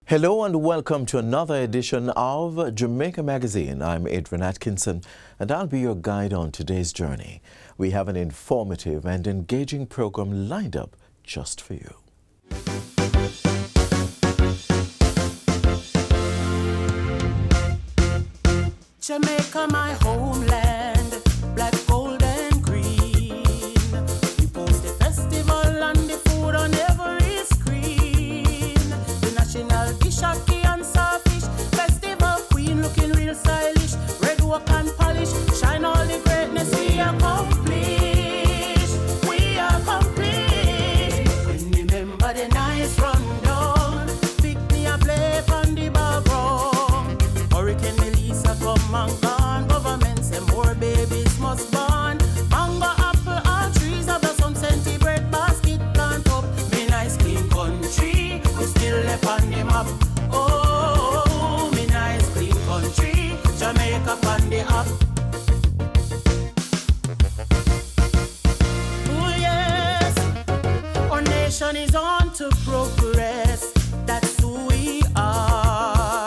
Hello and welcome to another edition of Jamaica Magazine. I'm Adrian Atkinson and I'll be your guide on today's journey. We have an informative and engaging program lined up just for you. Jamaica, my homeland, black, gold and green. We post the festival and the food on every screen. The national dish of key and sawfish, festival queen looking real stylish. Red work and polish, shine all the greatness we accomplish. We accomplish. When remember the nice rundown, pick me a play from the background. Hurricane come and gone, government say more babies must born. Mango, apple, all trees have some centigrade basket plant up. Me nice clean country, we still left on the map. Oh, me nice clean country, Jamaica on the app. Oh yes, our nation is on to progress. That's who we are.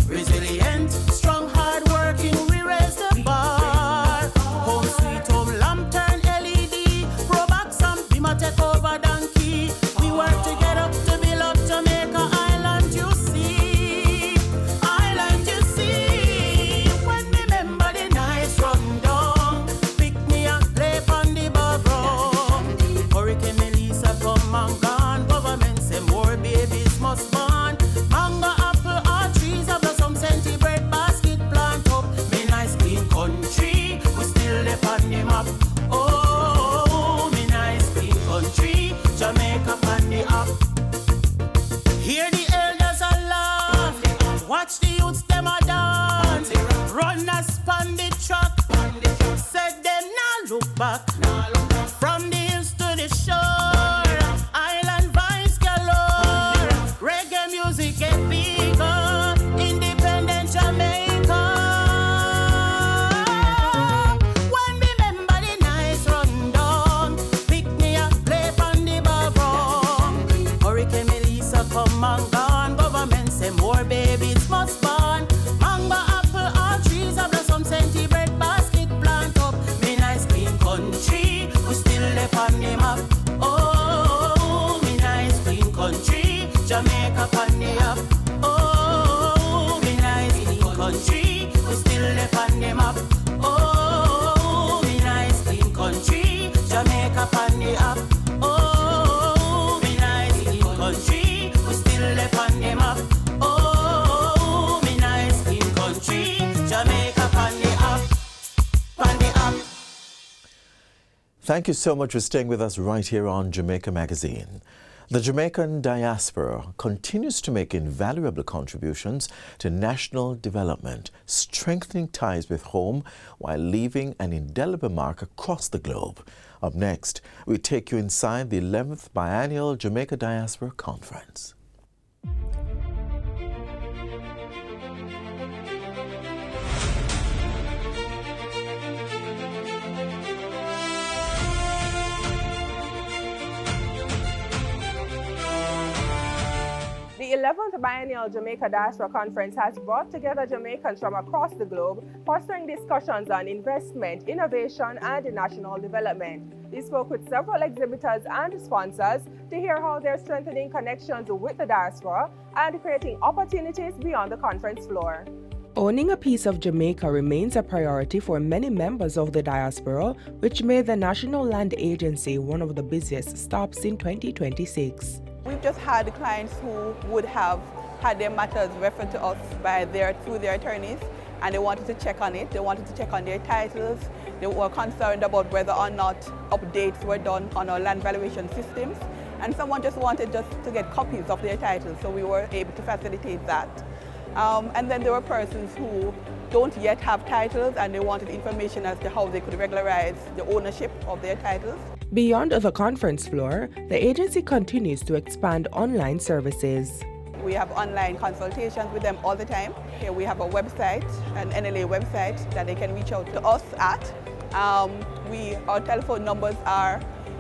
Resilient, strong, hard-working, we raise the bar. Home sweet home, lamp turn LED. Pro box and Bima take over donkey. We work together to build up Jamaica Island, you see. Island, you see. When remember the nice rundown, pick me and play from the background. Hurricane Melissa come and gone. Government say more babies must born. Mango, apple, all trees have some centigrade basket plant up. Me nice clean country, we still left on the map. Oh, me nice clean country, Jamaica on the app. Hear the elders a laugh, watch the youths them a dance. Runners on the track, said them now look back. From the hills to the shore, island vibes galore. Reggae music get bigger, independent Jamaica. When remember the nice rundown, pick me up, play from the background. Hurricane Melissa come and gone, government say more babies must born. Mango, apple, all trees have some centigrade basket plant up. Me nice clean country, we still left on the map. Oh, me nice clean country, Jamaica on the app. Oh, me nice clean country, we still left on the map. Oh, me nice clean country, Jamaica on the app. Oh, me nice clean country, we still left on the map. Oh, me nice clean country, Jamaica on the app. On the app. Thank you so much for staying with us right here on Jamaica Magazine. The Jamaican diaspora continues to make invaluable contributions to national development, strengthening ties with home while leaving an indelible mark across the globe. Up next, we take you inside the 11th Biennial Jamaica Diaspora Conference. The 11th Biennial Jamaica Diaspora Conference has brought together Jamaicans from across the globe, fostering discussions on investment, innovation, and national development. We spoke with several exhibitors and sponsors to hear how they're strengthening connections with the diaspora and creating opportunities beyond the conference floor. Owning a piece of Jamaica remains a priority for many members of the diaspora, which made the National Land Agency one of the busiest stops in 2026. We've just had clients who would have had their matters referred to us through their attorneys, and they wanted to check on it. They wanted to check on their titles. They were concerned about whether or not updates were done on our land valuation systems, and someone just wanted to get copies of their titles, so we were able to facilitate that. And then there were persons who don't yet have titles and they wanted information as to how they could regularize the ownership of their titles. Beyond the conference floor, the agency continues to expand online services. We have online consultations with them all the time. Here we have a website, an NLA website that they can reach out to us at. Our telephone numbers are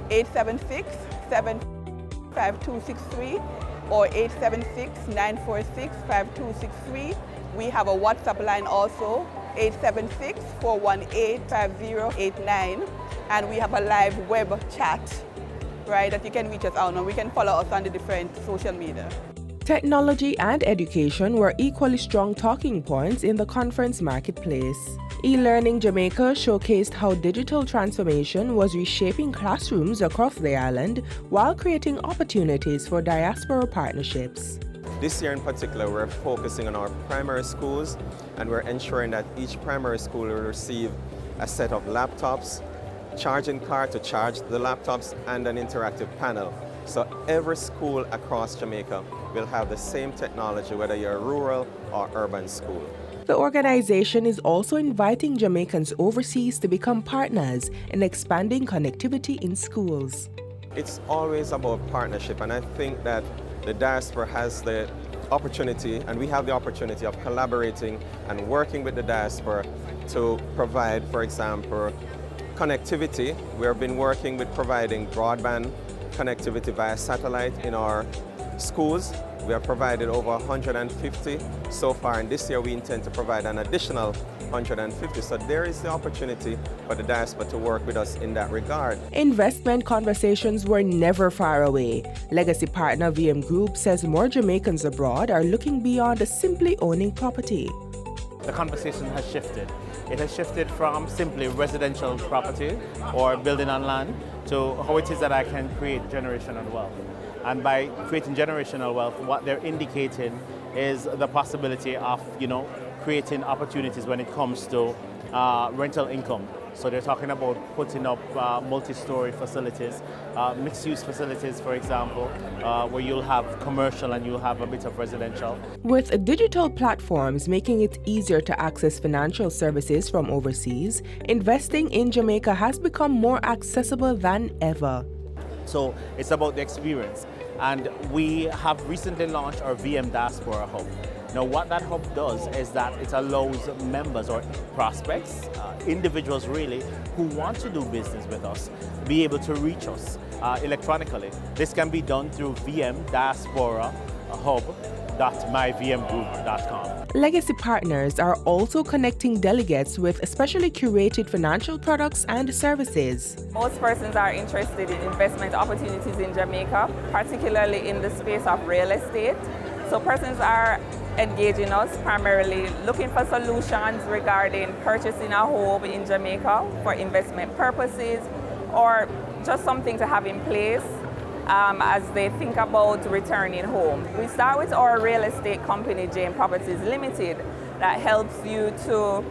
876-75263 or 876-946-5263. We have a WhatsApp line also, 876-418-5089. And we have a live web chat, right, that you can reach us on, and we can follow us on the different social media. Technology and education were equally strong talking points in the conference marketplace. E-Learning Jamaica showcased how digital transformation was reshaping classrooms across the island while creating opportunities for diaspora partnerships. This year in particular, we're focusing on our primary schools, and we're ensuring that each primary school will receive a set of laptops, charging card to charge the laptops, and an interactive panel. So every school across Jamaica will have the same technology, whether you're a rural or urban school. The organization is also inviting Jamaicans overseas to become partners in expanding connectivity in schools. It's always about partnership, and I think that the diaspora has the opportunity, and we have the opportunity of collaborating and working with the diaspora to provide, for example, connectivity. We have been working with providing broadband connectivity via satellite in our schools. We have provided over 150 so far, and this year we intend to provide an additional 150. So there is the opportunity for the diaspora to work with us in that regard. Investment conversations were never far away. Legacy partner VM Group says more Jamaicans abroad are looking beyond simply owning property. The conversation has shifted. It has shifted from simply residential property or building on land to how it is that I can create generational wealth. And by creating generational wealth, what they're indicating is the possibility of, creating opportunities when it comes to rental income. So they're talking about putting up multi-story facilities, mixed-use facilities, for example, where you'll have commercial and you'll have a bit of residential. With digital platforms making it easier to access financial services from overseas, investing in Jamaica has become more accessible than ever. So it's about the experience. And we have recently launched our VM Diaspora Hub. Now what that hub does is that it allows members or prospects, individuals really, who want to do business with us, be able to reach us electronically. This can be done through vmdiasporahub.myvmgroup.com. Legacy partners are also connecting delegates with specially curated financial products and services. Most persons are interested in investment opportunities in Jamaica, particularly in the space of real estate. So persons are engaging us primarily looking for solutions regarding purchasing a home in Jamaica for investment purposes or just something to have in place as they think about returning home. We start with our real estate company, JM Properties Limited, that helps you to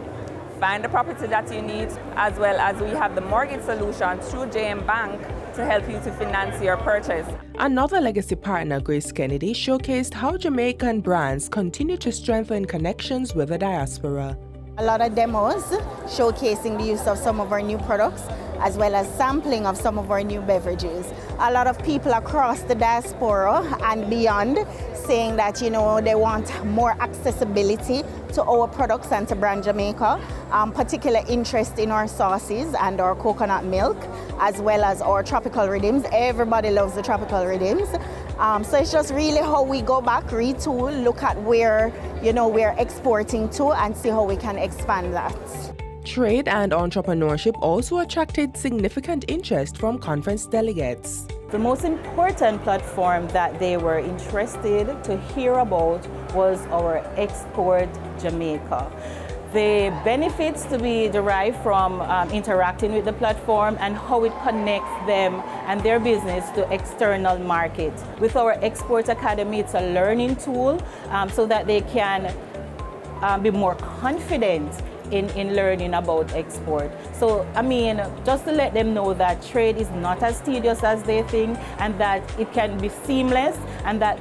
find the property that you need, as well as we have the mortgage solution through JM Bank to help you to finance your purchase. Another legacy partner, Grace Kennedy, showcased how Jamaican brands continue to strengthen connections with the diaspora. A lot of demos showcasing the use of some of our new products, as well as sampling of some of our new beverages. A lot of people across the diaspora and beyond saying that, they want more accessibility to our products and to brand Jamaica, particular interest in our sauces and our coconut milk, as well as our tropical rhythms. Everybody loves the tropical rhythms. So it's just really how we go back, retool, look at where, we're exporting to and see how we can expand that. Trade and entrepreneurship also attracted significant interest from conference delegates. The most important platform that they were interested to hear about was our Export Jamaica. The benefits to be derived from interacting with the platform and how it connects them and their business to external markets. With our Export Academy, it's a learning tool so that they can be more confident in learning about export. So, just to let them know that trade is not as tedious as they think, and that it can be seamless, and that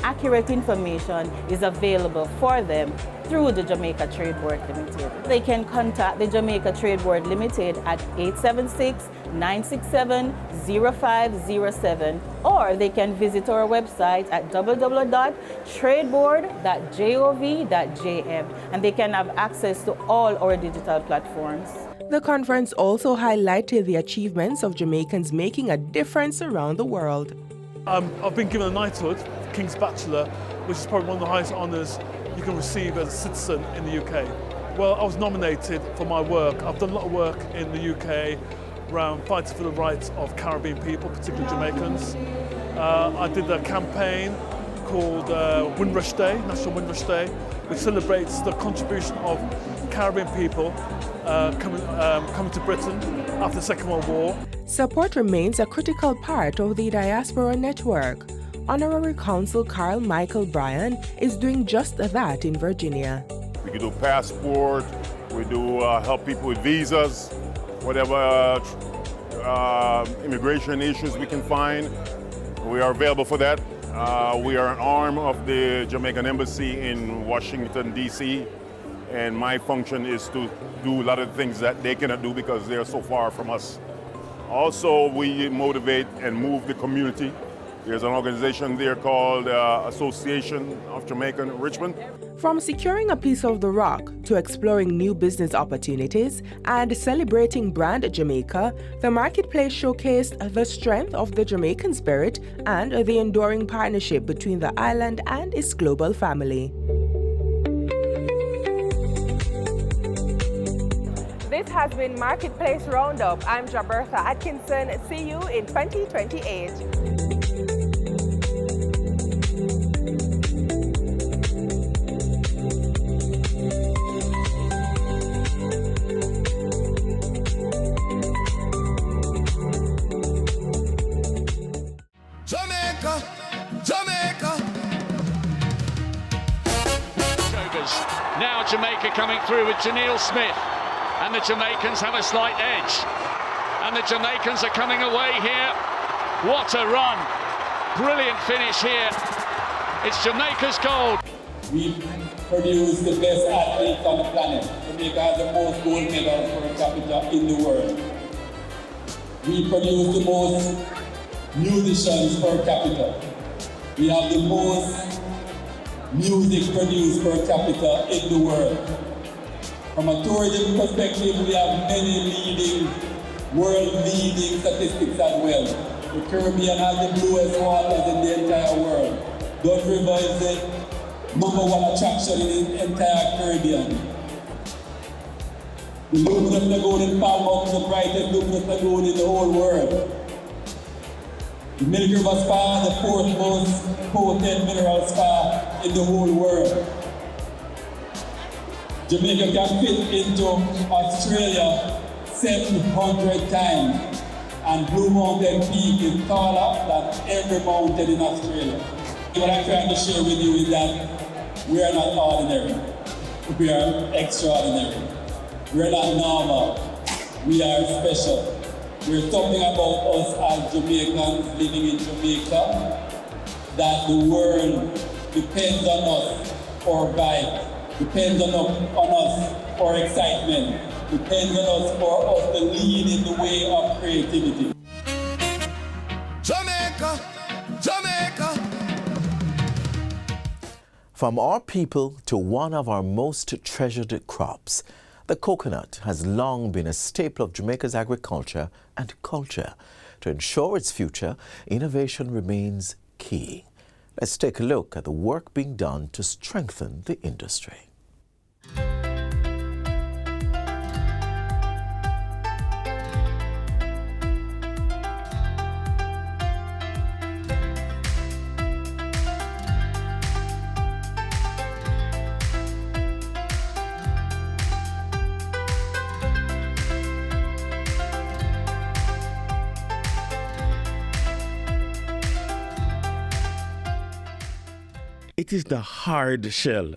accurate information is available for them through the Jamaica Trade Board Limited. They can contact the Jamaica Trade Board Limited at 876-967-0507, or they can visit our website at www.tradeboard.gov.jm, and they can have access to all our digital platforms. The conference also highlighted the achievements of Jamaicans making a difference around the world. I've been given a knighthood, King's Bachelor, which is probably one of the highest honours you can receive as a citizen in the UK. Well, I was nominated for my work. I've done a lot of work in the UK around fighting for the rights of Caribbean people, particularly Jamaicans. I did a campaign called Windrush Day, National Windrush Day, which celebrates the contribution of Caribbean people coming to Britain after the Second World War. Support remains a critical part of the Diaspora network. Honorary Consul Carl Michael Bryan is doing just that in Virginia. We can do passport, we do help people with visas, whatever immigration issues we can find. We are available for that. We are an arm of the Jamaican Embassy in Washington, D.C., and my function is to do a lot of things that they cannot do because they are so far from us. Also, we motivate and move the community. There's an organization there called Association of Jamaican Richmond. From securing a piece of the rock to exploring new business opportunities and celebrating brand Jamaica, the marketplace showcased the strength of the Jamaican spirit and the enduring partnership between the island and its global family. This has been Marketplace Roundup. I'm Jabertha Atkinson. See you in 2028. Jamaica, Jamaica. Now Jamaica coming through with Janelle Smith, and the Jamaicans have a slight edge. And the Jamaicans are coming away here. What a run. Brilliant finish here. It's Jamaica's gold. We produce the best athletes on the planet. Jamaica has the most gold medals per capita in the world. We produce the most musicians per capita. We have the most music produced per capita in the world. From a tourism perspective, we have many world-leading statistics as well. The Caribbean has the bluest waters in the entire world. Dutch River is the #1 attraction in the entire Caribbean. The luminous lagoon in Palma is the brightest luminous lagoon in the whole world. The Milk River Spa, the 4th most potent mineral spa in the whole world. Jamaica can fit into Australia 700 times, and Blue Mountain Peak is taller than every mountain in Australia. What I'm trying to share with you is that we are not ordinary. We are extraordinary. We are not normal. We are special. We're talking about us as Jamaicans living in Jamaica, that the world depends on us for bike, depends on us for excitement, depends on us for us to lead in the way of creativity. Jamaica, Jamaica. From our people to one of our most treasured crops, the coconut has long been a staple of Jamaica's agriculture and culture. To ensure its future, innovation remains key. Let's take a look at the work being done to strengthen the industry. It is the hard shell,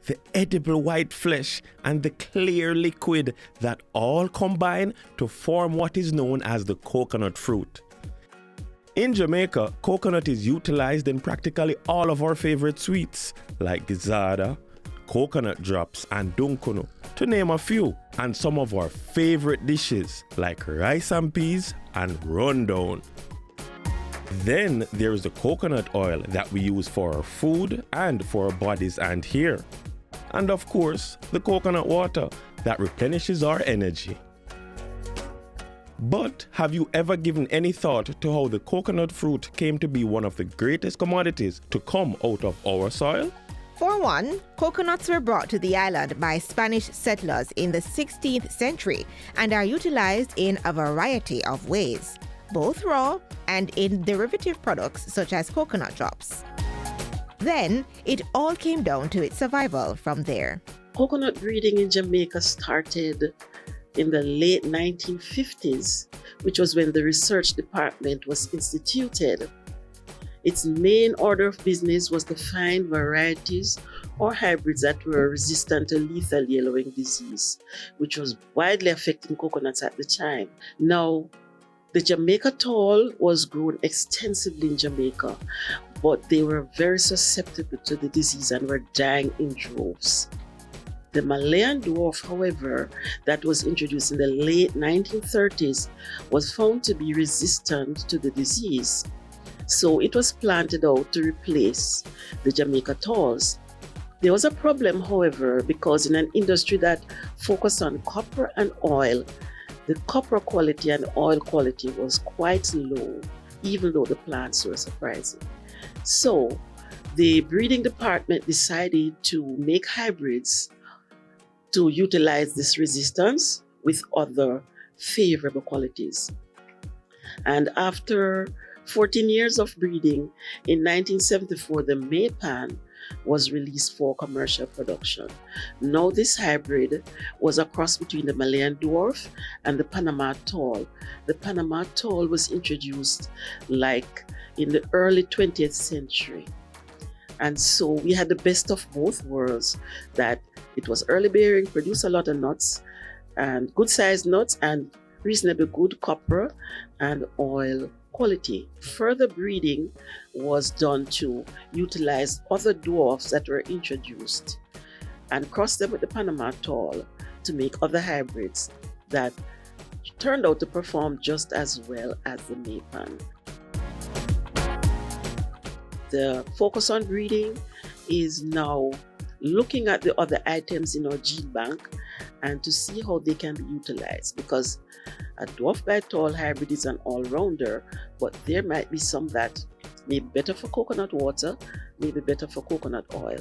the edible white flesh, and the clear liquid that all combine to form what is known as the coconut fruit. In Jamaica, coconut is utilized in practically all of our favorite sweets, like gizzada, coconut drops, and dunkunu, to name a few, and some of our favorite dishes, like rice and peas and rundown. Then there is the coconut oil that we use for our food and for our bodies and hair. And of course, the coconut water that replenishes our energy. But have you ever given any thought to how the coconut fruit came to be one of the greatest commodities to come out of our soil? For one, coconuts were brought to the island by Spanish settlers in the 16th century and are utilized in a variety of ways, both raw and in derivative products such as coconut drops. Then, it all came down to its survival from there. Coconut breeding in Jamaica started in the late 1950s, which was when the research department was instituted. Its main order of business was to find varieties or hybrids that were resistant to lethal yellowing disease, which was widely affecting coconuts at the time. Now, the Jamaica tall was grown extensively in Jamaica, but they were very susceptible to the disease and were dying in droves. The Malayan dwarf, however, that was introduced in the late 1930s was found to be resistant to the disease. So it was planted out to replace the Jamaica talls. There was a problem, however, because in an industry that focused on copper and oil, the copper quality and oil quality was quite low, even though the plants were surprising. So the breeding department decided to make hybrids to utilize this resistance with other favorable qualities. And after 14 years of breeding, in 1974, the Maypan was released for commercial production. Now this hybrid was a cross between the Malayan dwarf and the Panama tall. The Panama tall was introduced like in the early 20th century. And so we had the best of both worlds, that it was early bearing, produced a lot of nuts, and good sized nuts, and reasonably good copper and oil quality. Further breeding was done to utilize other dwarfs that were introduced and cross them with the Panama tall to make other hybrids that turned out to perform just as well as the Maypan. The focus on breeding is now looking at the other items in our gene bank and to see how they can be utilized, because a dwarf by tall hybrid is an all-rounder, but there might be some that may be better for coconut water, may be better for coconut oil.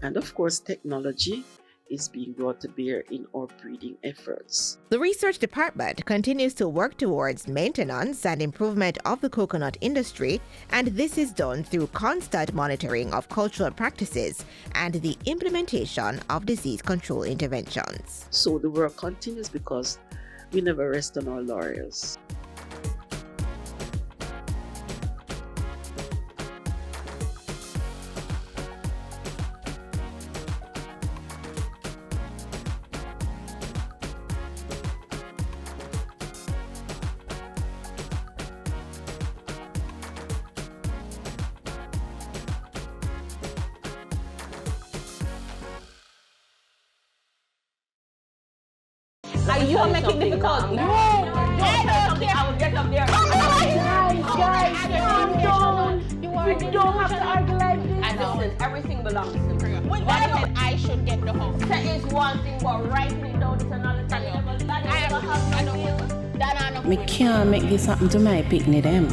And of course, technology is being brought to bear in our breeding efforts. The research department continues to work towards maintenance and improvement of the coconut industry, and this is done through constant monitoring of cultural practices and the implementation of disease control interventions. So the work continues because we never rest on our laurels. Are you gonna make it difficult? No, I don't care. I will get up there. Guys, calm down. You don't have to argue like this. And listen, everything belongs to me. What said I should get the house? That is one thing, but writing it down is another thing. I can't make this happen to my picnic them.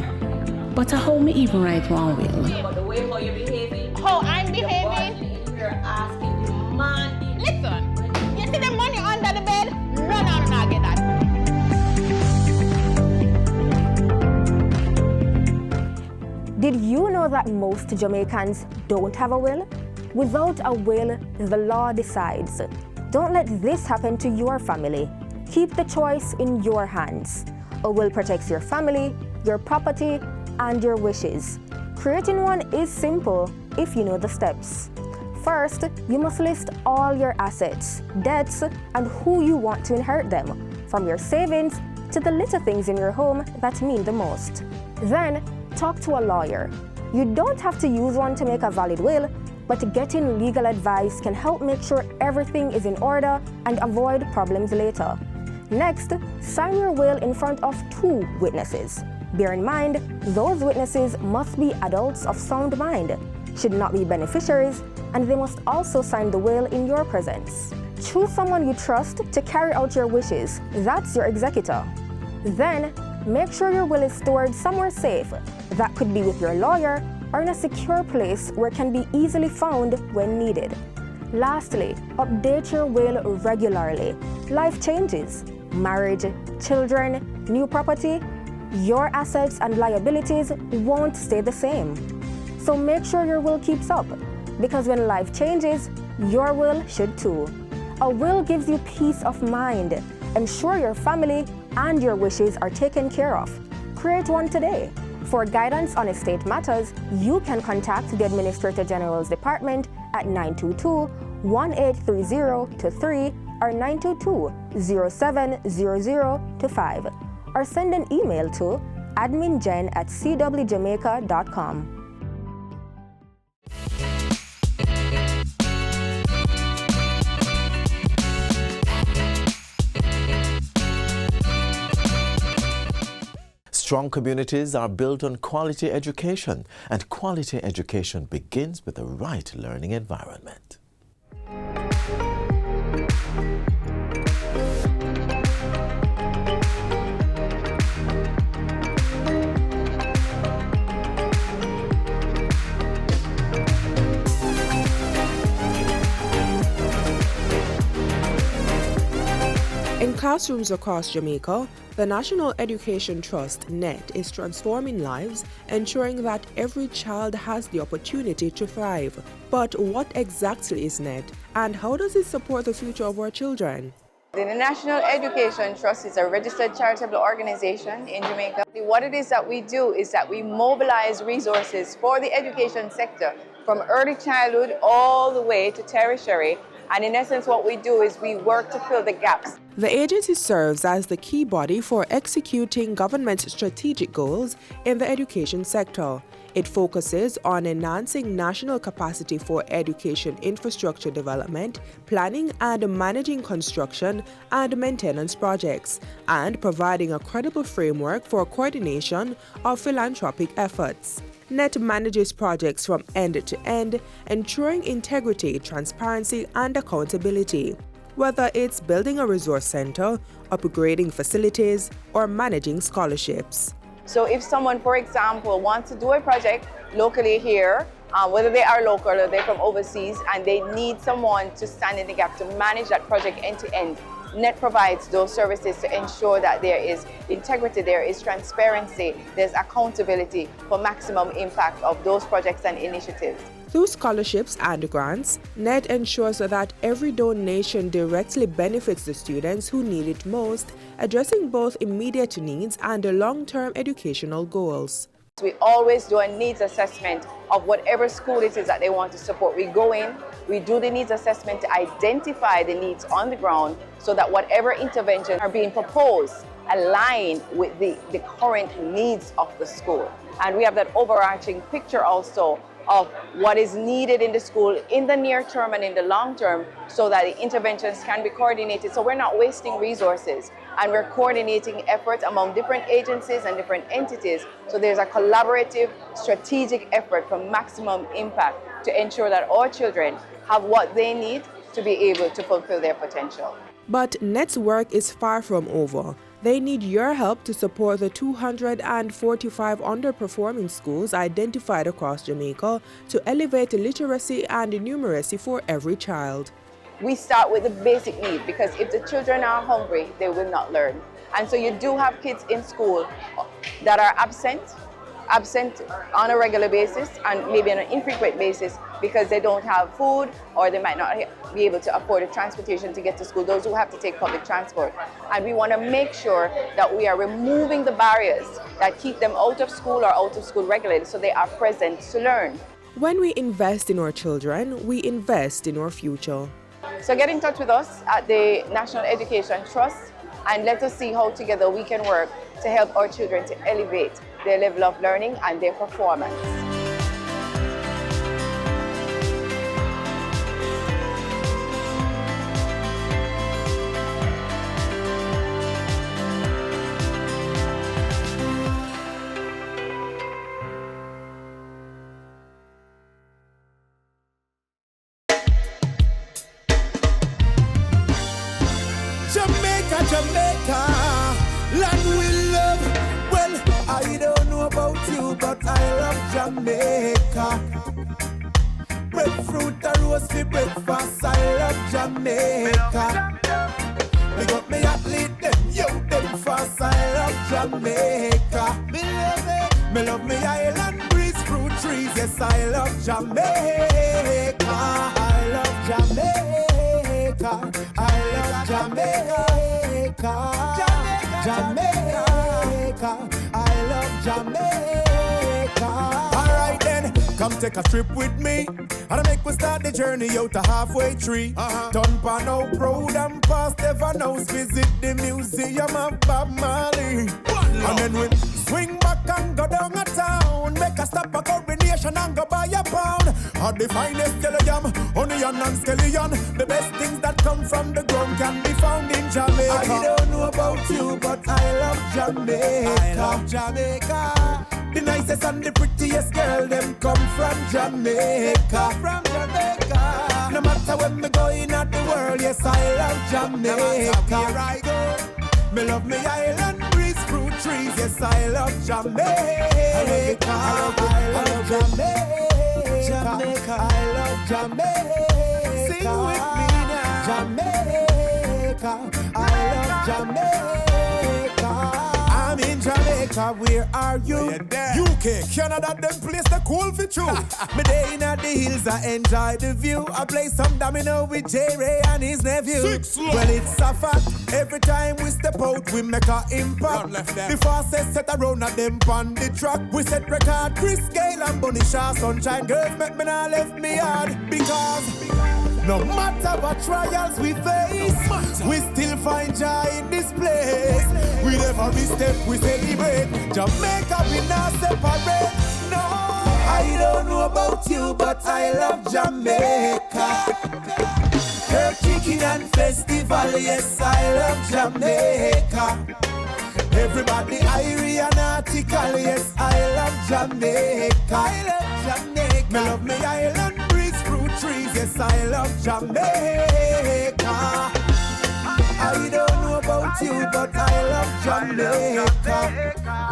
But how me even write one will? But the way how you're behaving. How I'm behaving? You're asking, demanding. Listen, you see the money under the bed? No, get that. Did you know that most Jamaicans don't have a will? Without a will, the law decides. Don't let this happen to your family. Keep the choice in your hands. A will protects your family, your property, and your wishes. Creating one is simple if you know the steps. First, you must list all your assets, debts, and who you want to inherit them, from your savings to the little things in your home that mean the most. Then, talk to a lawyer. You don't have to use one to make a valid will, but getting legal advice can help make sure everything is in order and avoid problems later. Next, sign your will in front of 2 witnesses. Bear in mind, those witnesses must be adults of sound mind, should not be beneficiaries, and they must also sign the will in your presence. Choose someone you trust to carry out your wishes. That's your executor. Then, make sure your will is stored somewhere safe. That could be with your lawyer or in a secure place where it can be easily found when needed. Lastly, update your will regularly. Life changes. Marriage, children, new property. Your assets and liabilities won't stay the same. So make sure your will keeps up, because when life changes, your will should too. A will gives you peace of mind. Ensure your family and your wishes are taken care of. Create one today. For guidance on estate matters, you can contact the Administrator General's Department at 922-1830-3 or 922-0700-5, or send an email to admingen@cwjamaica.com. Strong communities are built on quality education, and quality education begins with the right learning environment. In classrooms across Jamaica, the National Education Trust, NET, is transforming lives, ensuring that every child has the opportunity to thrive. But what exactly is NET, and how does it support the future of our children? The National Education Trust is a registered charitable organization in Jamaica. What it is that we do is that we mobilize resources for the education sector from early childhood all the way to tertiary. And in essence, what we do is we work to fill the gaps. The agency serves as the key body for executing government's strategic goals in the education sector. It focuses on enhancing national capacity for education infrastructure development, planning and managing construction and maintenance projects, and providing a credible framework for coordination of philanthropic efforts. NET manages projects from end to end, ensuring integrity, transparency, and accountability. Whether it's building a resource center, upgrading facilities, or managing scholarships. So if someone, for example, wants to do a project locally here, whether they are local or they're from overseas, and they need someone to stand in the gap to manage that project end to end, NET provides those services to ensure that there is integrity, there is transparency, there's accountability for maximum impact of those projects and initiatives. Through scholarships and grants, NET ensures that every donation directly benefits the students who need it most, addressing both immediate needs and long-term educational goals. We always do a needs assessment of whatever school it is that they want to support. We go in, we do the needs assessment to identify the needs on the ground so that whatever interventions are being proposed align with the current needs of the school. And we have that overarching picture also of what is needed in the school in the near term and in the long term so that the interventions can be coordinated. So we're not wasting resources, and we're coordinating efforts among different agencies and different entities. So there's a collaborative, strategic effort for maximum impact to ensure that our children have what they need to be able to fulfill their potential. But NET's work is far from over. They need your help to support the 245 underperforming schools identified across Jamaica to elevate literacy and numeracy for every child. We start with the basic need, because if the children are hungry, they will not learn. And so you do have kids in school that are absent on a regular basis and maybe on an infrequent basis because they don't have food or they might not be able to afford a transportation to get to school, those who have to take public transport. And we want to make sure that we are removing the barriers that keep them out of school or out of school regularly so they are present to learn. When we invest in our children, we invest in our future. So get in touch with us at the National Education Trust and let us see how together we can work to help our children to elevate their level of learning and their performance. Jamaica, Jamaica, land we Jamaica. Breadfruit a roast for breakfast, I love Jamaica. Big up me athlete, them yo, them fast, I love Jamaica. Me love me island breeze, fruit trees, yes, I love Jamaica. I love Jamaica. I love Jamaica. Jamaica. I love Jamaica. Alright then, come take a trip with me. And I make we start the journey out a halfway tree. Done pan out proud and past Devon House. Visit the museum of Bob Marley. And then we swing back and go down a town. Make a stop a coronation and go buy a pound. Of the finest yellow yam, onion and scallion. The best things that come from the ground can be found in Jamaica. I don't know about you, but I love Jamaica. I love Jamaica. The nicest and the prettiest girl, them come from Jamaica. From Jamaica. No matter when me go in at the world, yes, I love Jamaica. Here I go. Me love me island breeze, fruit trees, yes, I love Jamaica. I love Jamaica. Jamaica. I love Jamaica. Sing with me now. Jamaica. I love Jamaica. I'm in Jamaica, where are you? UK, Canada, them place the cool for true. Me day in at the hills, I enjoy the view. I play some domino with J-Ray and his nephew. Well, it's a fact, every time we step out, we make a impact. The fastest set around at them on the track. We set record, Chris Gale and Bunny Shaw, Sunshine Girls make me not left me hard. Because no matter what trials we face, we still find joy in this place. With every step we celebrate, Jamaica we not separate. No, I don't know about you, but I love Jamaica. Her chicken and festival, yes, I love Jamaica. Everybody Irie and article, yes, I love Jamaica. I love Jamaica. Me love me island breeze, fruit trees, yes, I love Jamaica. I don't know about you, but I love Jamaica.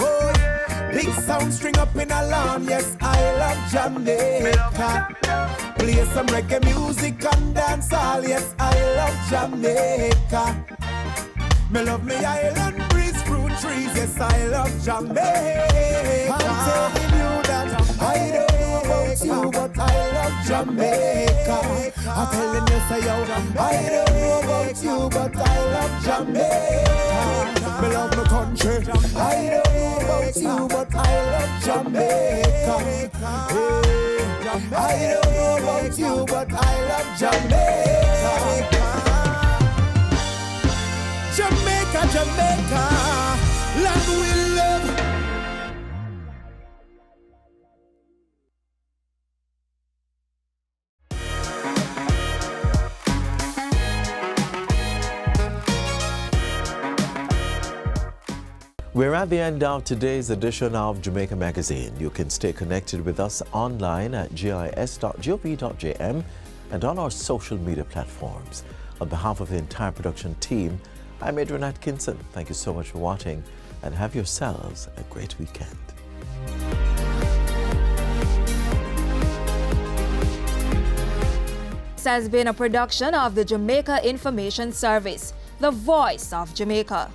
Oh, big sound string up in a lawn, yes, I love Jamaica. Play some reggae music and dance all, yes, I love Jamaica. Me love me island breeze, fruit trees, yes, I love Jamaica. I'm telling you that I don't know about you, but I love Jamaica. I'm telling you, say yo, I don't know about you, but I love Jamaica. Me love my country. I don't know about you, but I love Jamaica. I don't know about you, but I love Jamaica. Jamaica, Jamaica, land we love. We're at the end of today's edition of Jamaica Magazine. You can stay connected with us online at jis.gov.jm and on our social media platforms. On behalf of the entire production team, I'm Adrian Atkinson. Thank you so much for watching and have yourselves a great weekend. This has been a production of the Jamaica Information Service, the voice of Jamaica.